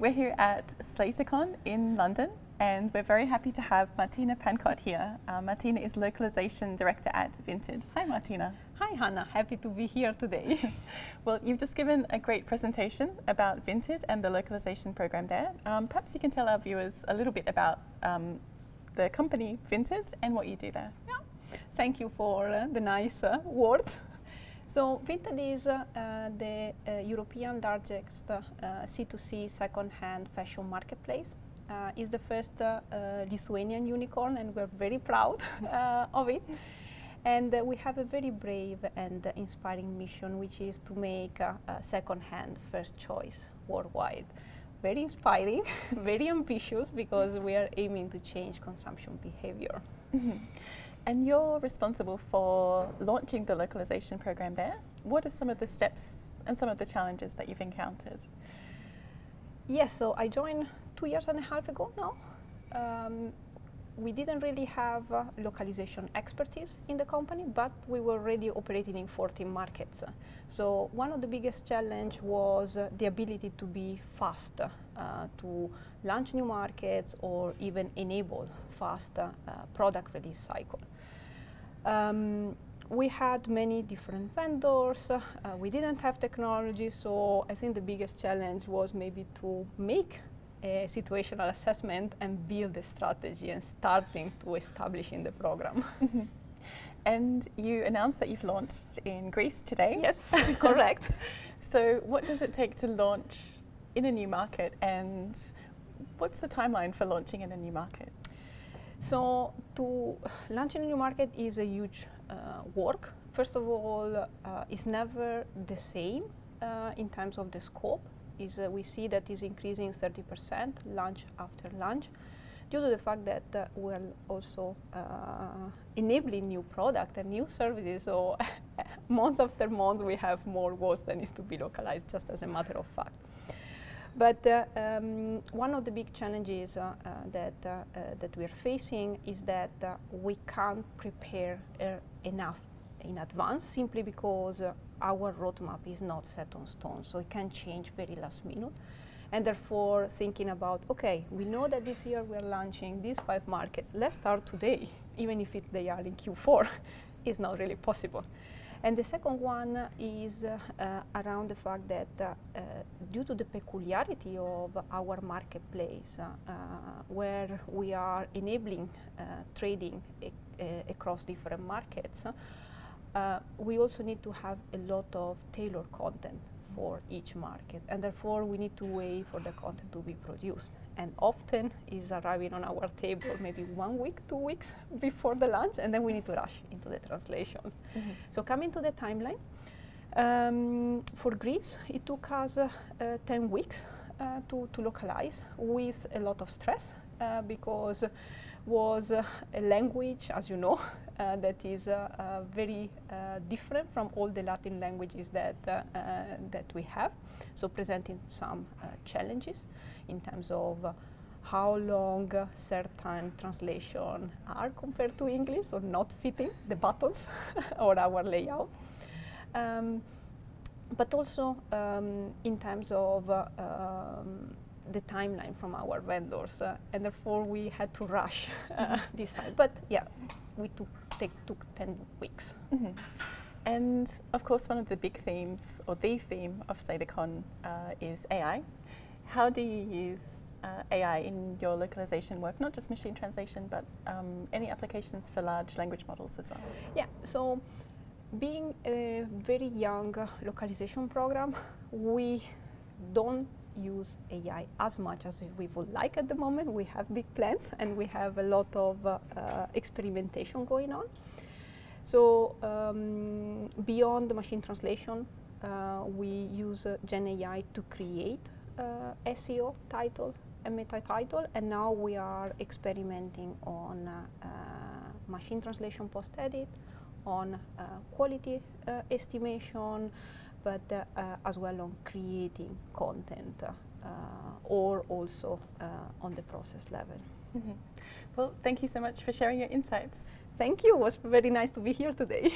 We're here at SlatorCon in London, and we're very happy to have Martina Pancot here. Martina is Localization Director at Vinted. Hi, Martina. Hi, Hannah. Happy to be here today. Well, you've just given a great presentation about Vinted and the localization program there. Perhaps you can tell our viewers a little bit about the company Vinted and what you do there. Yeah. Thank you for the nice words. So Vinted is the European largest C2C second-hand fashion marketplace. It's the first Lithuanian unicorn, and we're very proud of it. And we have a very brave and inspiring mission, which is to make second-hand first choice worldwide. Very inspiring, very ambitious, because we are aiming to change consumption behavior. Mm-hmm. And you're responsible for launching the localization program there. What are some of the steps and some of the challenges that you've encountered? Yes, so I joined 2.5 years ago now. We didn't really have localization expertise in the company, but we were already operating in 14 markets. So one of the biggest challenges was the ability to be fast, to launch new markets or even enable fast product release cycle. We had many different vendors, we didn't have technology, so I think the biggest challenge was maybe to make a situational assessment and build a strategy and starting to establish in the program. Mm-hmm. And you announced that you've launched in Greece today. Yes, correct. So what does it take to launch in a new market, and what's the timeline for launching in a new market? So to launch in a new market is a huge work. First of all, it's never the same in terms of the scope. We see that is increasing 30% launch after launch, due to the fact that we're also enabling new product and new services. So month after month we have more words that needs to be localized, just as a matter of fact. But one of the big challenges that we're facing is that we can't prepare enough in advance, simply because our roadmap is not set on stone, so it can change very last minute. And therefore thinking about, okay, we know that this year we're launching these 5 markets, let's start today, even if they are in Q4, is not really possible. And the second one is around the fact that due to the peculiarity of our marketplace, where we are enabling trading across different markets, we also need to have a lot of tailored content for each market, and therefore we need to wait for the content to be produced. And often is arriving on our table maybe 1 week, 2 weeks before the launch, and then we need to rush into the translations. Mm-hmm. So coming to the timeline, for Greece, it took us 10 weeks to localize, with a lot of stress, because was a language, as you know, that is very different from all the Latin languages that we have, so presenting some challenges in terms of how long certain translations are compared to English, or not fitting the buttons or our layout. But also in terms of the timeline from our vendors, and therefore we had to rush this time. But yeah, we took 10 weeks. Mm-hmm. And of course, one of the big themes, or the theme of SlatorCon, is AI. How do you use AI in your localization work? Not just machine translation, but any applications for large language models as well? Yeah, so being a very young localization program, we don't use AI as much as we would like at the moment. We have big plans and we have a lot of experimentation going on. So beyond the machine translation, we use Gen AI to create SEO title and meta title, and now we are experimenting on machine translation post-edit, on quality estimation, but as well on creating content, or also on the process level. Mm-hmm. Well, thank you so much for sharing your insights. Thank you. It was very nice to be here today.